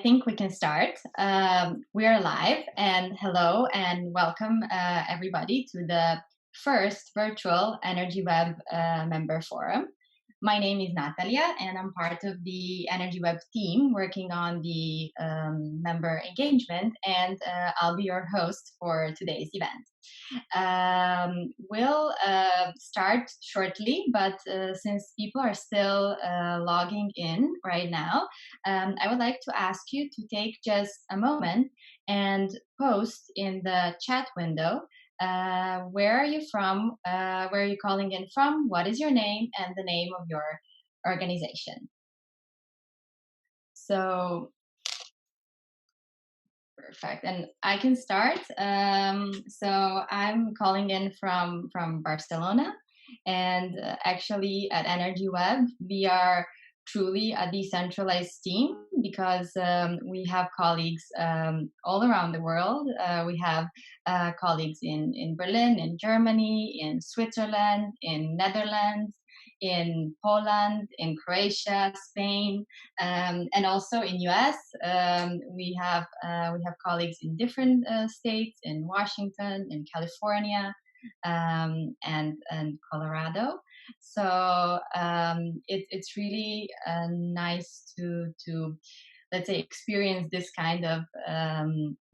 think we can start. We are live, and hello and welcome everybody to the first virtual Energy Web member forum. My name is Natalia, and I'm part of the Energy Web team working on the member engagement, and I'll be your host for today's event. We'll start shortly, but since people are still logging in right now, I would like to ask you to take just a moment and post in the chat window where are you from, where are you calling in from, what is your name, and the name of your organization. So perfect, and I can start. So I'm calling in from Barcelona, and actually at Energy Web we are truly a decentralized team because we have colleagues all around the world. We have colleagues in Berlin, in Germany, in Switzerland, in Netherlands, in Poland, in Croatia, Spain, and also in US. We have colleagues in different states, in Washington, in California, and Colorado. So it's really nice to let's say experience this kind of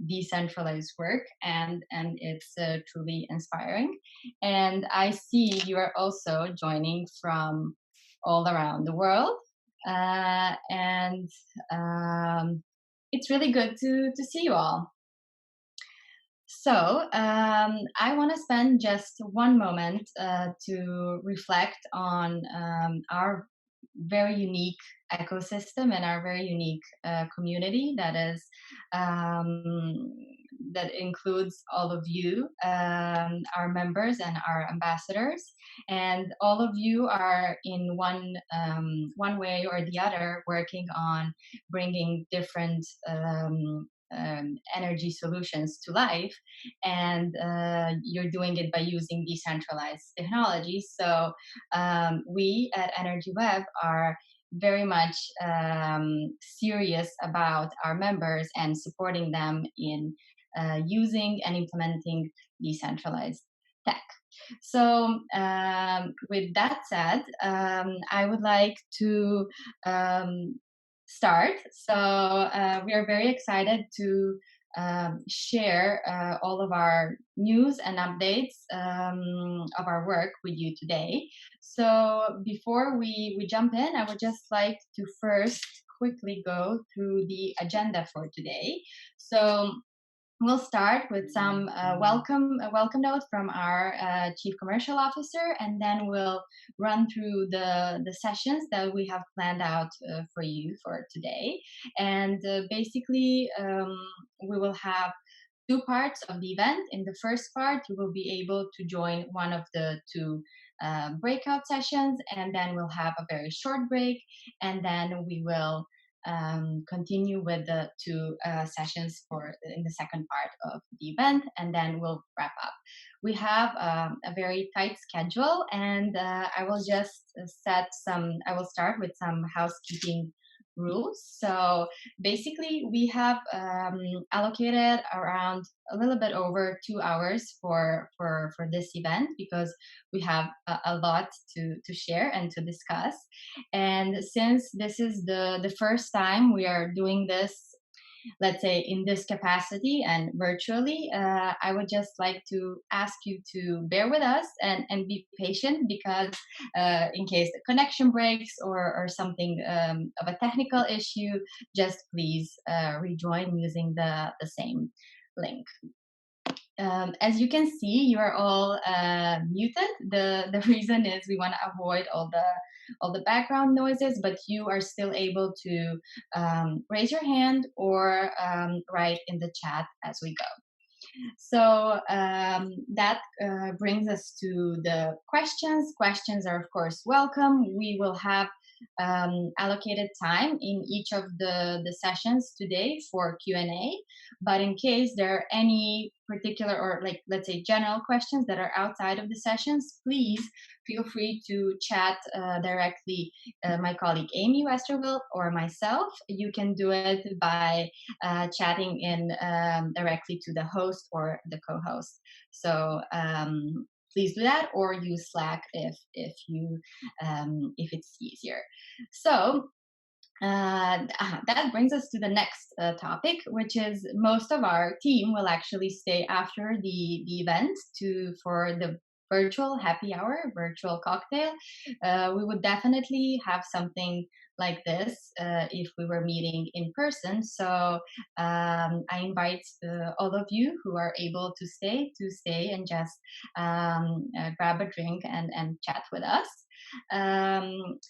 decentralized work, and it's truly inspiring. And I see you are also joining from all around the world, and it's really good to see you all. So I want to spend just one moment to reflect on our very unique ecosystem and our very unique community that includes all of you, our members and our ambassadors, and all of you are in one way or the other working on bringing different energy solutions to life, and you're doing it by using decentralized technologies. So we at Energy Web are very much serious about our members and supporting them in using and implementing decentralized tech. So with that said, I would like to start. So we are very excited to share all of our news and updates of our work with you today. So before we jump in, I would just like to first quickly go through the agenda for today. So we'll start with some welcome note from our Chief Commercial Officer, and then we'll run through the sessions that we have planned out for you for today. And basically, we will have two parts of the event. In the first part, you will be able to join one of the two breakout sessions, and then we'll have a very short break, and then we will continue with the two sessions in the second part of the event, and then we'll wrap up. We have a very tight schedule, and I will start with some housekeeping rules. So basically, we have allocated around a little bit over 2 hours for this event because we have a lot to share and to discuss. And since this is the first time we are doing this, let's say in this capacity and virtually, I would just like to ask you to bear with us and be patient, because in case the connection breaks or something of a technical issue, just please rejoin using the same link. As you can see, you are all muted. The reason is we want to avoid all the background noises, but you are still able to raise your hand or write in the chat as we go. So that brings us to the questions. Questions are, of course, welcome. We will have allocated time in each of the sessions today for Q&A. But in case there are any particular or like let's say general questions that are outside of the sessions, please feel free to chat directly my colleague Amy Westervelt or myself. You can do it by chatting in directly to the host or the co-host. So please do that, or use Slack if it's easier. So that brings us to the next topic, which is most of our team will actually stay after the event for the virtual happy hour, virtual cocktail. We would definitely have something like this if we were meeting in person. So I invite all of you who are able to stay and just grab a drink and chat with us.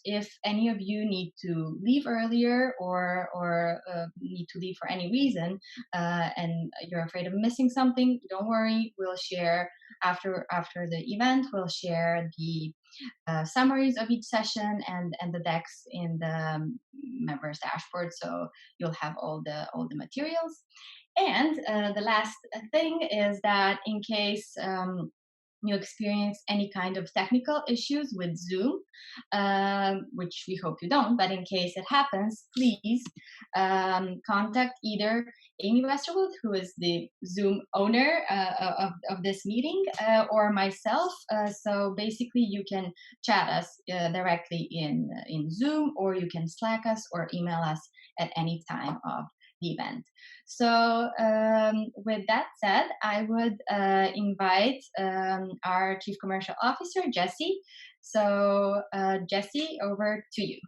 If any of you need to leave earlier or need to leave for any reason and you're afraid of missing something, don't worry. We'll share after the event. We'll share the summaries of each session and the decks in the members dashboard, so you'll have all the materials. And the last thing is that in case you experience any kind of technical issues with Zoom, which we hope you don't, but in case it happens, please contact either Amy Westerwood, who is the Zoom owner of this meeting, or myself. So basically, you can chat us directly in Zoom, or you can Slack us or email us at any time of the event. So with that said, I would invite our Chief Commercial Officer, Jesse. So Jesse, over to you.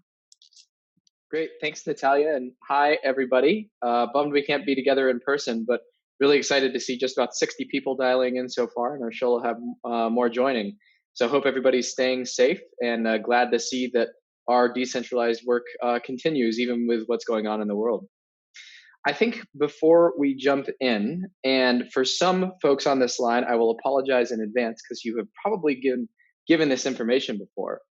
Great, thanks Natalia, and hi everybody. Bummed we can't be together in person, but really excited to see just about 60 people dialing in so far, and I'm sure we'll have more joining. So hope everybody's staying safe, and glad to see that our decentralized work continues even with what's going on in the world. I think before we jump in, and for some folks on this line, I will apologize in advance because you have probably given this information before.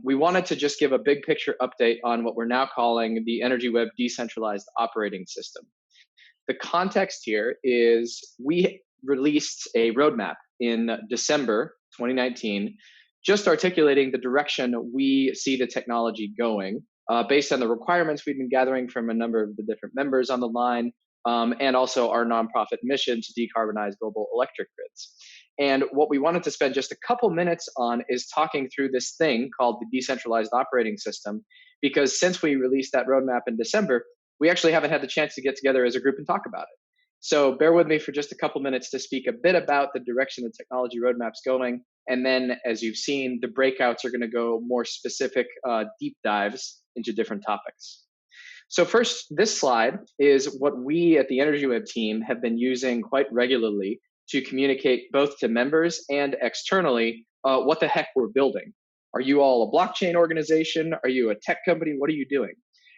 We wanted to just give a big picture update on what we're now calling the Energy Web Decentralized Operating System. The context here is we released a roadmap in December 2019, just articulating the direction we see the technology going, based on the requirements we've been gathering from a number of the different members on the line, and also our nonprofit mission to decarbonize global electric grids. And what we wanted to spend just a couple minutes on is talking through this thing called the decentralized operating system, because since we released that roadmap in December, we actually haven't had the chance to get together as a group and talk about it. So bear with me for just a couple minutes to speak a bit about the direction the technology roadmap's going. And then, as you've seen, the breakouts are going to go more specific deep dives into different topics. So first, this slide is what we at the Energy Web team have been using quite regularly to communicate both to members and externally what the heck we're building. Are you all a blockchain organization? Are you a tech company? What are you doing?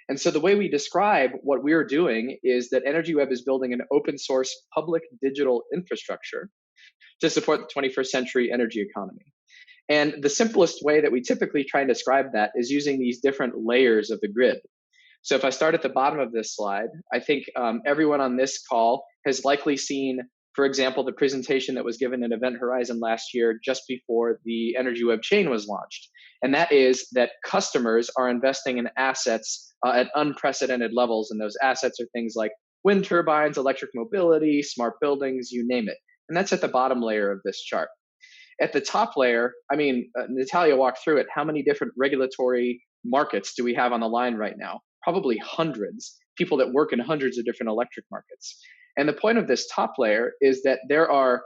And so the way we describe what we're doing is that Energy Web is building an open source public digital infrastructure to support the 21st century energy economy. And the simplest way that we typically try and describe that is using these different layers of the grid. So if I start at the bottom of this slide, I think everyone on this call has likely seen, for example, the presentation that was given at Event Horizon last year just before the Energy Web chain was launched. And that is that customers are investing in assets at unprecedented levels. And those assets are things like wind turbines, electric mobility, smart buildings, you name it. And that's at the bottom layer of this chart. At the top layer, I mean, Natalia walked through it. How many different regulatory markets do we have on the line right now? Probably hundreds, people that work in hundreds of different electric markets. And the point of this top layer is that there are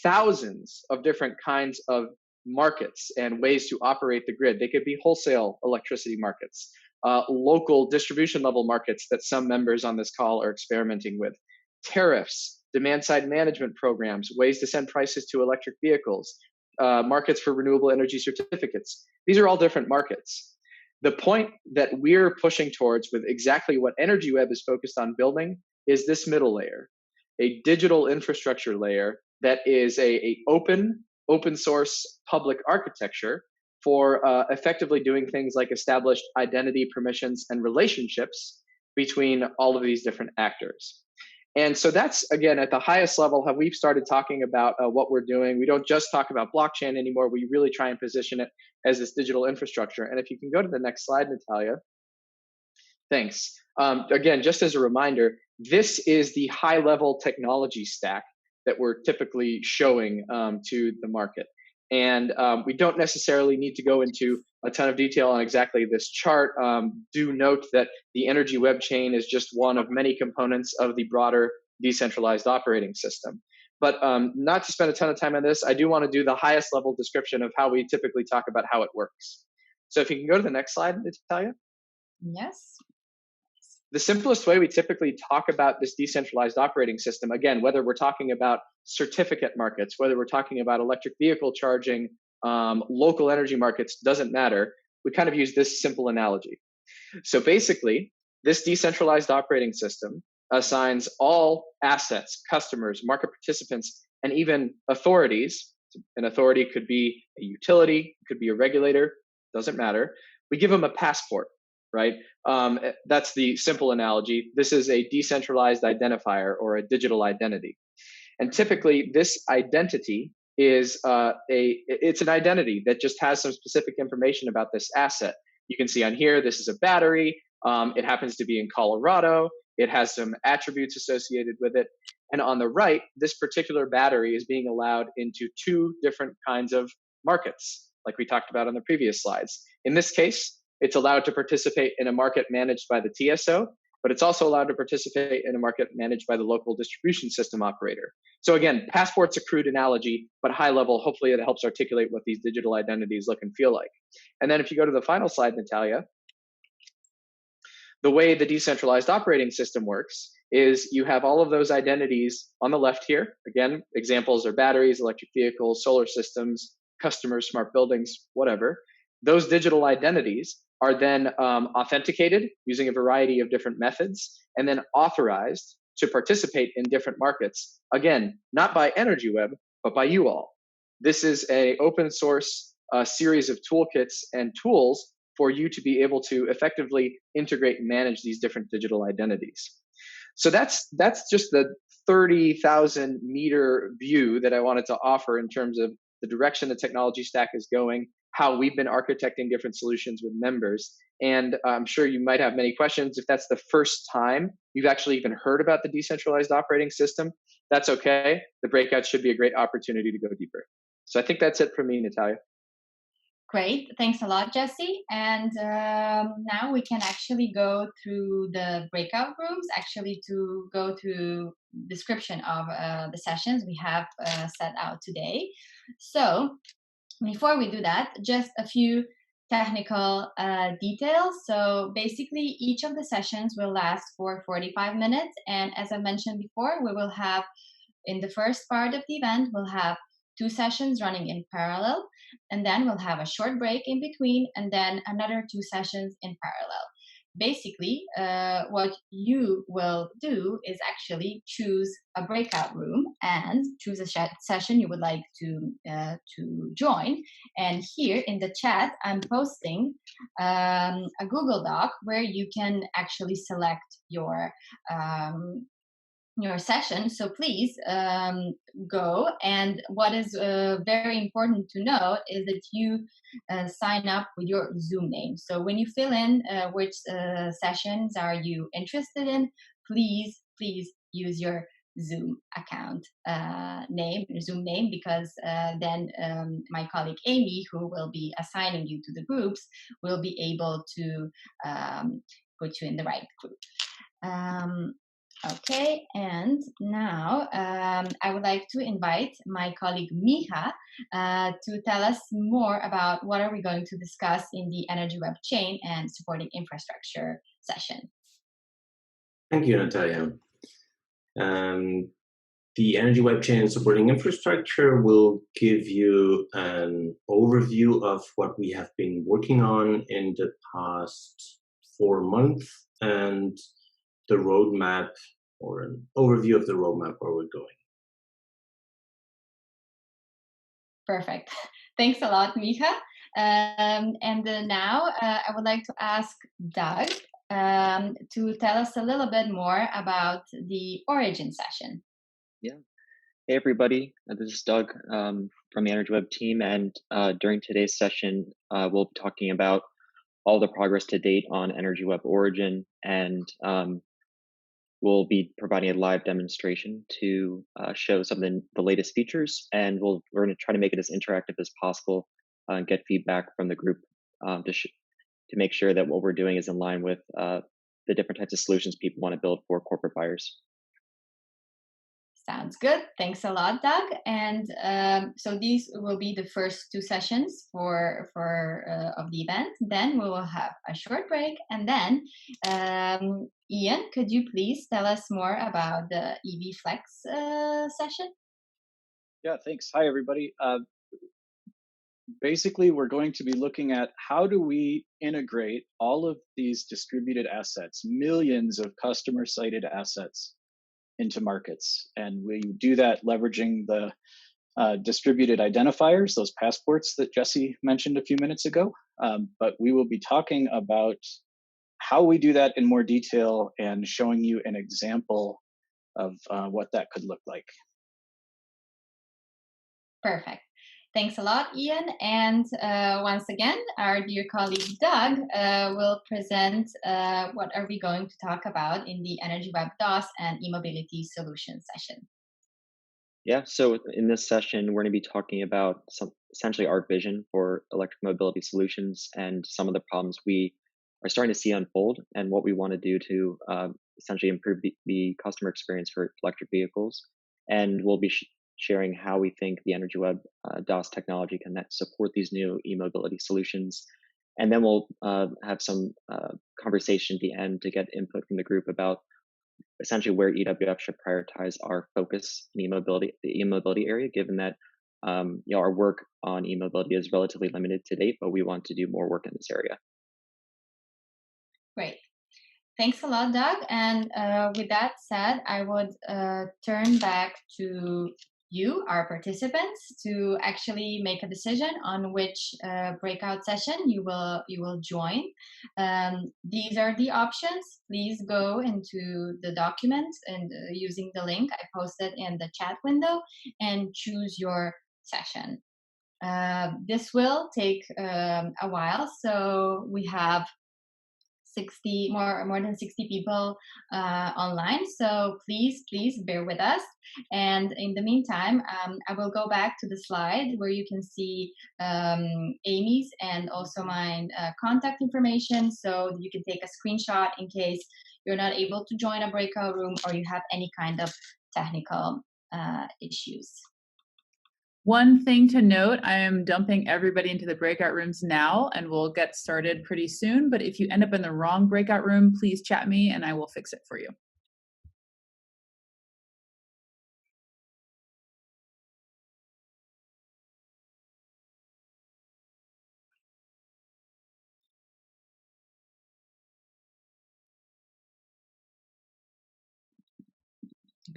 thousands of different kinds of markets and ways to operate the grid. They could be wholesale electricity markets, local distribution level markets that some members on this call are experimenting with, tariffs, demand side management programs, ways to send prices to electric vehicles, markets for renewable energy certificates. These are all different markets. The point that we're pushing towards with exactly what Energy Web is focused on building is this middle layer, a digital infrastructure layer that is a open source public architecture for effectively doing things like established identity, permissions, and relationships between all of these different actors. And so that's, again, at the highest level, how we've started talking about what we're doing. We don't just talk about blockchain anymore. We really try and position it as this digital infrastructure. And if you can go to the next slide, Natalia. Thanks. Again, just as a reminder, this is the high level technology stack that we're typically showing to the market. And we don't necessarily need to go into a ton of detail on exactly this chart. Do note that the energy web chain is just one of many components of the broader decentralized operating system. But not to spend a ton of time on this, I do want to do the highest level description of how we typically talk about how it works. So if you can go to the next slide, Natalia. Yes. The simplest way we typically talk about this decentralized operating system, again, whether we're talking about certificate markets, whether we're talking about electric vehicle charging, local energy markets, doesn't matter. We kind of use this simple analogy. So basically, this decentralized operating system assigns all assets, customers, market participants, and even authorities. An authority could be a utility, could be a regulator, doesn't matter. We give them a passport, right? That's the simple analogy. This is a decentralized identifier or a digital identity. And typically this identity is it's an identity that just has some specific information about this asset. You can see on here, this is a battery. It happens to be in Colorado. It has some attributes associated with it. And on the right, this particular battery is being allowed into two different kinds of markets, like we talked about on the previous slides. In this case, it's allowed to participate in a market managed by the TSO, but it's also allowed to participate in a market managed by the local distribution system operator. So again, passport's a crude analogy, but high level, hopefully it helps articulate what these digital identities look and feel like. And then if you go to the final slide, Natalia, the way the decentralized operating system works is you have all of those identities on the left here. Again, examples are batteries, electric vehicles, solar systems, customers, smart buildings, whatever. Those digital identities are then authenticated using a variety of different methods and then authorized to participate in different markets. Again, not by EnergyWeb, but by you all. This is an open source series of toolkits and tools for you to be able to effectively integrate and manage these different digital identities. So that's just the 30,000 meter view that I wanted to offer in terms of the direction the technology stack is going, how we've been architecting different solutions with members. And I'm sure you might have many questions. If that's the first time you've actually even heard about the decentralized operating system, that's okay. The breakout should be a great opportunity to go deeper. So I think that's it from me, Natalia. Great. Thanks a lot, Jesse. And now we can actually go through the breakout rooms, actually to go through description of the sessions we have set out today. So before we do that, just a few technical details. So basically, each of the sessions will last for 45 minutes. And as I mentioned before, we will have, in the first part of the event, we'll have 2 sessions running in parallel, and then we'll have a short break in between, and then another 2 sessions in parallel. Basically, what you will do is actually choose a breakout room and choose a session you would like to join. And here in the chat, I'm posting a Google Doc where you can actually select your session. So please go. And what is very important to note is that you sign up with your Zoom name. So when you fill in which sessions are you interested in, please use your Zoom account Zoom name, because then my colleague Amy, who will be assigning you to the groups, will be able to put you in the right group. Okay, and now I would like to invite my colleague Miha to tell us more about what are we going to discuss in the Energy Web Chain and Supporting Infrastructure session. Thank you, Natalia. The Energy Web Chain and Supporting Infrastructure will give you an overview of what we have been working on in the past 4 months and the roadmap, or an overview of the roadmap where we're going. Perfect. Thanks a lot, Miha. And now I would like to ask Doug to tell us a little bit more about the origin session. Yeah. Hey, everybody. This is Doug from the Energy Web team. And during today's session, we'll be talking about all the progress to date on Energy Web Origin. And we'll be providing a live demonstration to show some of the latest features. And we're going to try to make it as interactive as possible and get feedback from the group to make sure that what we're doing is in line with the different types of solutions people want to build for corporate buyers. Sounds good. Thanks a lot, Doug. And so these will be the first two sessions of the event. Then we will have a short break, and then Ian, could you please tell us more about the EV Flex session? Yeah, thanks. Hi, everybody. Basically, we're going to be looking at how do we integrate all of these distributed assets, millions of customer-cited assets, into markets. And we do that leveraging the distributed identifiers, those passports that Jesse mentioned a few minutes ago. But we will be talking about how we do that in more detail and showing you an example of what that could look like. Perfect. Thanks a lot, Ian. And once again, our dear colleague Doug will present what are we going to talk about in the Energy Web DOS and e-mobility solution session. Yeah, so in this session, we're going to be talking about essentially our vision for electric mobility solutions and some of the problems we are starting to see unfold and what we want to do to essentially improve the customer experience for electric vehicles. And we'll be sharing how we think the Energy Web DOS technology can support these new e-mobility solutions. And then we'll have some conversation at the end to get input from the group about essentially where EWF should prioritize our focus in the e-mobility area, given that our work on e-mobility is relatively limited to date, but we want to do more work in this area. Great. Thanks a lot, Doug. And with that said, I would turn back to you, our participants, to actually make a decision on which breakout session you will join. These are the options. Please go into the document and using the link I posted in the chat window and choose your session. This will take a while, so we have more than 60 people online, so please bear with us. And in the meantime, I will go back to the slide where you can see Amy's and also my contact information, so you can take a screenshot in case you're not able to join a breakout room or you have any kind of technical issues. One thing to note, I am dumping everybody into the breakout rooms now, and we'll get started pretty soon. But if you end up in the wrong breakout room, please chat me and I will fix it for you.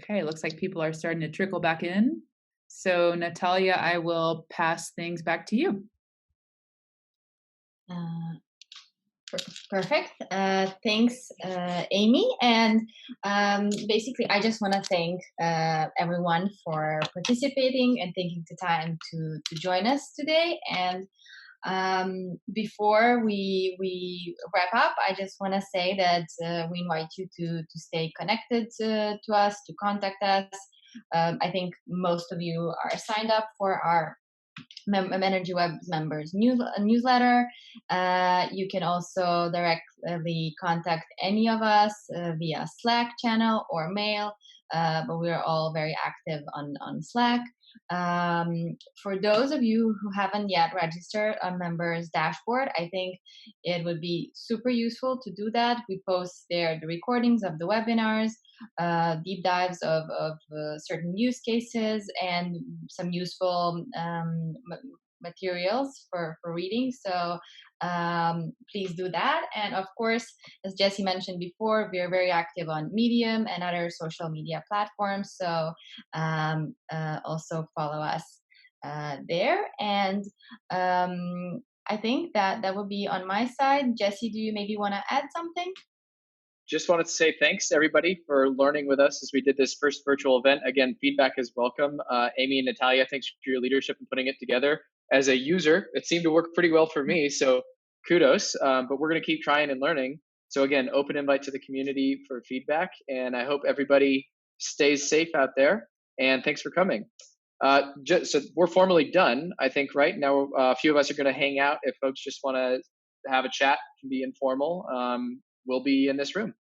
Okay, looks like people are starting to trickle back in. So Natalia, I will pass things back to you. Perfect. Thanks, Amy. And basically, I just want to thank everyone for participating and taking the time to join us today. And before we wrap up, I just want to say that we invite you to stay connected to us, to contact us. I think most of you are signed up for our Energy Web members newsletter. You can also directly contact any of us via Slack channel or mail, but we are all very active on Slack. For those of you who haven't yet registered on members dashboard, I think it would be super useful to do that. We post there the recordings of the webinars, deep dives of certain use cases, and some useful materials for reading. So please do that. And of course, as Jesse mentioned before, we are very active on Medium and other social media platforms. So also follow us there. And I think that would be on my side. Jesse, do you maybe want to add something? just wanted to say thanks everybody for learning with us as we did this first virtual event. Again, feedback is welcome. Amy and Natalia, thanks for your leadership in putting it together. As a user, it seemed to work pretty well for me, so kudos. But we're going to keep trying and learning. So again, open invite to the community for feedback, and I hope everybody stays safe out there. And thanks for coming. So we're formally done, I think, right? Now a few of us are going to hang out. If folks just want to have a chat, can be informal. We'll be in this room.